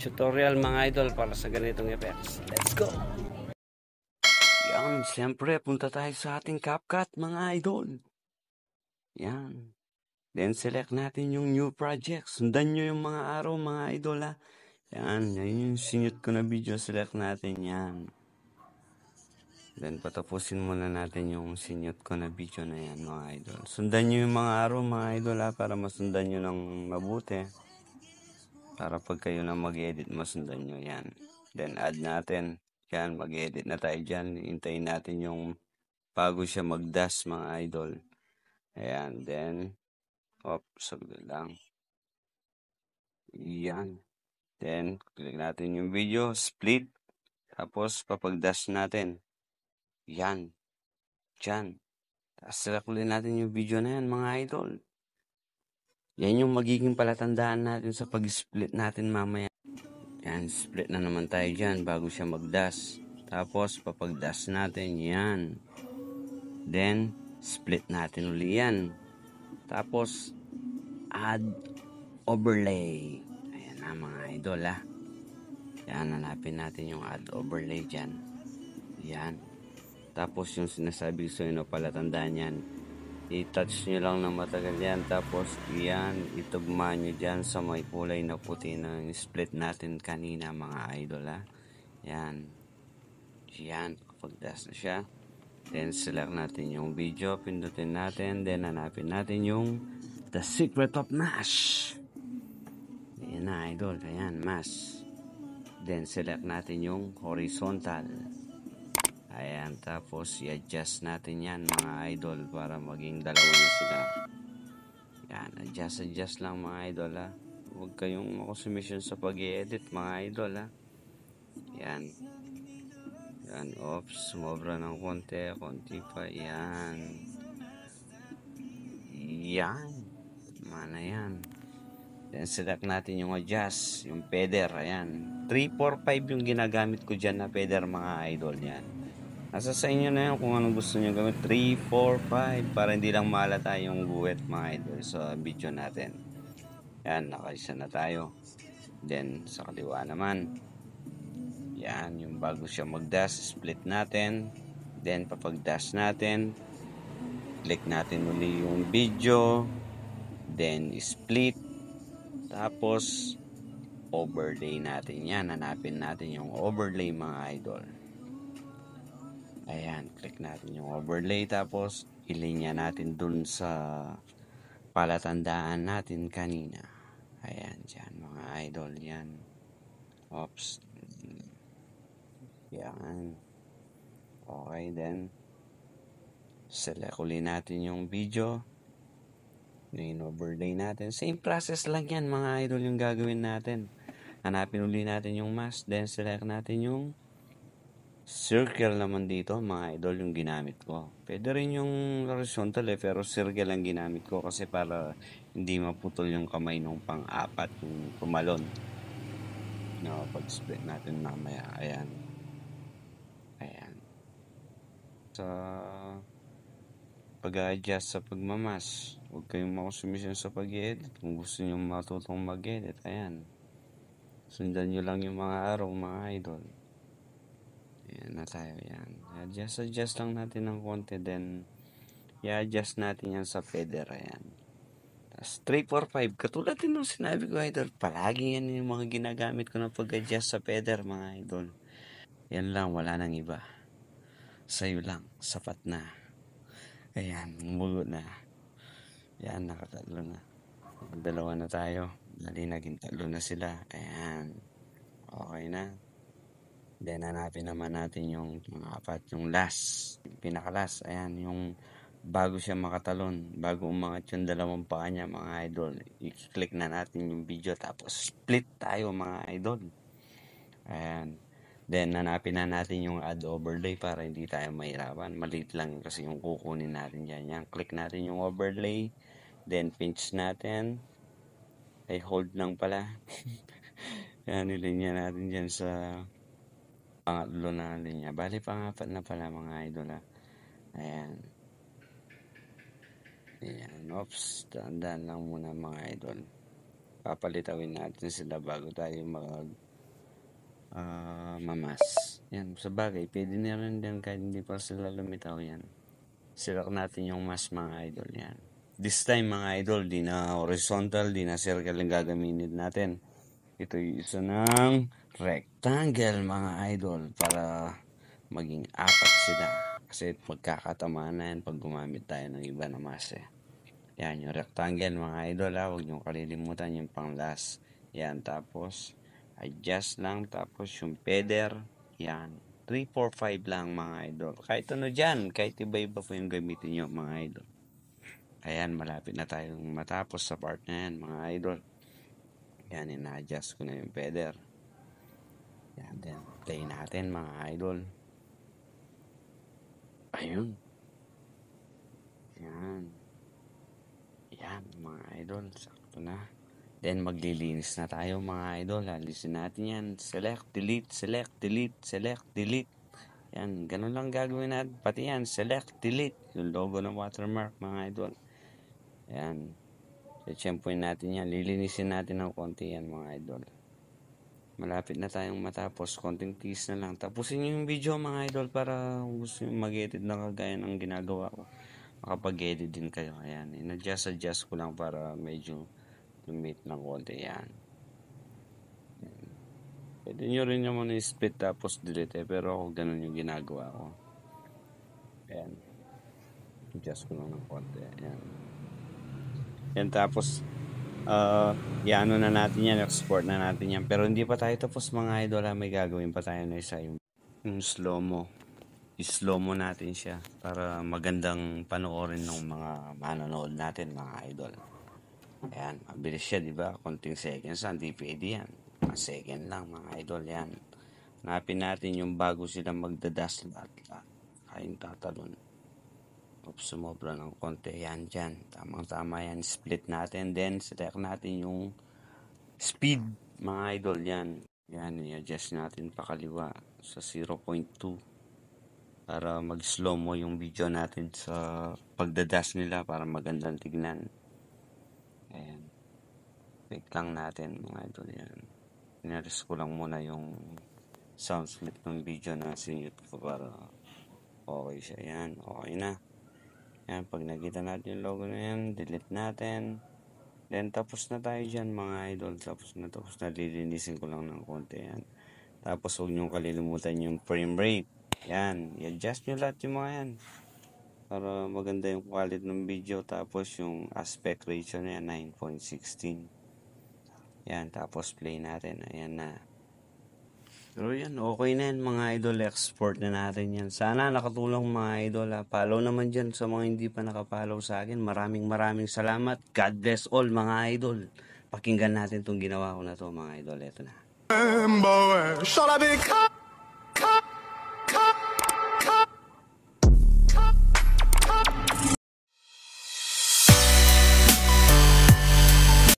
tutorial mga idol para sa ganitong effects. Let's go! Yan, siyempre punta tayo sa ating CapCut mga idol. Yan. Then select natin yung new project. Sundan nyo yung mga araw mga idol ha. Yan, yan yung sinute ko na video. Select natin yan. Then patapusin muna natin yung sinute ko na video na yan mga idol. Sundan nyo yung mga araw mga idol ha, para masundan nyo ng mabuti. Para pag kayo na mag-edit, masundan nyo yan. Then add natin. Yan, mag-edit na tayo dyan. Hintayin natin yung bago siya mag-dash mga idol. Ayan, then saglit lang. Yan. Then, click natin yung video, split. Tapos, papag-dash natin. Yan. Diyan. Tapos, select ulit natin yung video na yan, mga idol. Yan yung magiging palatandaan natin sa pag-split natin mamaya. Yan, split na naman tayo dyan bago siya mag-dash. Tapos, papag-dash natin. Yan. Then, split natin ulit yan. Tapos, add overlay. Ayan na mga idol ha. Yan, hanapin natin yung add overlay dyan. Yan. Tapos yung sinasabi ko na palatandaan yan, i-touch nyo lang ng matagal yan. Tapos yan, itugma nyo dyan sa may kulay na puti na split natin kanina mga idol ha. Yan. Yan, kapag-dash na siya. Then select natin yung video, pindutin natin. Then hanapin natin yung The Secret of Mash. Ayan na idol, ayan, mask. Then select natin yung horizontal. Ayan, tapos i-adjust natin yan mga idol para maging dalawa na sila. Yan, adjust lang mga idol ha. Huwag kayong makonsumisyon sa pag-i-edit mga idol ha. Yan. Yan, oops, sumobra ng konti pa. Yan. Yan. Mana yan. Then select natin yung adjust, yung feather, ayan. 3, 4, 5 yung ginagamit ko dyan na feather mga idol yan. Nasa sa inyo na yan kung anong gusto nyo gawin. 3, 4, 5 para hindi lang malata yung guwet mga idol sa video natin. Yan, nakaisa na tayo. Then sa kaliwa naman. Yan, yung bago siya mag-dash, split natin. Then papag-dash natin. Click natin uli yung video. Then split. Tapos, overlay natin yan. Hanapin natin yung overlay mga idol. Ayan, click natin yung overlay. Tapos, ilinya natin dun sa palatandaan natin kanina. Ayan, dyan mga idol. Yan. Oops. Yan. Okay, then. Select uli natin yung video. Yung overlay natin. Same process lang yan mga idol yung gagawin natin. Hanapin uli natin yung mask. Then select natin yung circle naman dito mga idol yung ginamit ko. Pwede rin yung horizontal pero circle ang ginamit ko kasi para hindi maputol yung kamay nung pang-apat yung tumalon. No, pag-split natin mamaya. Ayan. Ayan. Sa pag-adjust sa pagmamas, huwag kayong makonsumisyon sa pag-edit. Kung gusto nyo matutong mag-edit, ayan, sundan nyo lang yung mga araw mga idol. Ayan na tayo, yan. Adjust lang natin ng konti, then i-adjust natin yan sa feather, ayan. Tapos 3, 4, 5, katulad din nung sinabi ko idol, palagi yan yung mga ginagamit ko na pag-adjust sa feather mga idol. Yan lang, wala nang iba. Sa'yo lang, sapat na. Ayan, umugot na. Ayan, nakatatlo na. Dalawa na tayo. Dali, naging tatlo na sila. Ayan. Okay na. Then, hanapin naman natin yung apat, yung last. Yung pinaka-last. Ayan, yung bago siya makatalon. Bago umangat yung dalawang paa niya, mga idol. I-click na natin yung video. Tapos, split tayo, mga idol. Ayan. Then, hanapin na natin yung add overlay para hindi tayo mahirapan. Maliit lang kasi yung kukunin natin dyan. Yan, click natin yung overlay. Then, pinch natin. Ay, hold lang pala. Yan, nilinya natin dyan sa pangatlo na linya. Bali, pangapat na pala mga idol ha. Ayan. Ayan, oops. Tandaan lang muna mga idol. Papalitawin natin sila bago tayo mamas. Yan, sa bagay, pwede na rin din kahit hindi pa sila lumitaw yan. Select natin yung mas mga idol yan. This time mga idol, di na horizontal, di na circle ang gagamitin natin. Ito yung isa ng rectangle mga idol para maging apat sila. Kasi magkakatamaan na yan pag gumamit tayo ng iba na mas eh. Yan, yung rectangle mga idol ha. Huwag nyo kalilimutan yung pang last. Yan, tapos adjust lang. Tapos yung feather. Yan. 3, 4, 5 lang mga idol. Kahit ano dyan, kahit iba-iba po yung gamitin nyo mga idol. Ayan, malapit na tayong matapos sa part na yan mga idol. Yan, ina-adjust ko na yung feather. Yan, then play natin mga idol. Ayun. Yan. Yan mga idol, sakto na. Then maglilinis na tayo mga idol. Alisin natin yan. Select, delete, select, delete, select, delete. Yan, ganun lang gagawin natin. Pati yan, select, delete. Yung logo ng watermark mga idol. Yan. Tsempoin natin yan. Lilinisin natin ng konti yan mga idol. Malapit na tayong matapos. Konting tease na lang. Tapusin nyo yung video mga idol para gusto nyo mag-edit na kagaya ng ginagawa ko. Makapag-edit din kayo. Ayan. In-adjust ko lang para medyo lumit ng konti. Ayan. Pwede nyo rin naman i-split tapos delete pero ako ganun yung ginagawa ko. Ayan. Adjust ko lang ng konti. Ayan. Yan tapos i-ano na natin yan, export na natin yan. Pero hindi pa tayo tapos mga idol, may gagawin pa tayo na isa yung slow-mo. I-slow-mo natin siya para magandang panoorin ng mga manonood natin mga idol. Ayan, mabilis siya, di ba? Konting seconds, hindi pwede yan. Mga second lang mga idol yan. Hanapin natin yung bago sila magdadas lahat. Kayong tatalon. Sumobra ng konti yan dyan. Tamang-tama yan. Split natin. Then, select natin yung speed. Mga idol yan. Yan, i-adjust natin pakaliwa sa 0.2 para mag-slow mo yung video natin sa pagdadas nila para magandang tignan. Ayan. Wait lang natin mga idol yan. Inaris ko lang muna yung sound split ng video na sinute ko para okay siya. Yan, okay na. Yan, pag nakita natin yung logo na yan, delete natin. Then, tapos na tayo dyan mga idol. Tapos na, lilinisin ko lang ng konti yan. Tapos, huwag nyo kalilimutan yung frame rate. Yan, i-adjust nyo lahat yung mga yan. Para maganda yung quality ng video. Tapos, yung aspect ratio na yan, 9.16. Yan, tapos play natin. Ayan na. Pero yan, okay na yan mga idol. Export na natin yan. Sana nakatulong mga idol. Follow naman dyan sa mga hindi pa nakapollow sa akin. Maraming salamat. God bless all mga idol. Pakinggan natin itong ginawa ko na to mga idol. Ito na.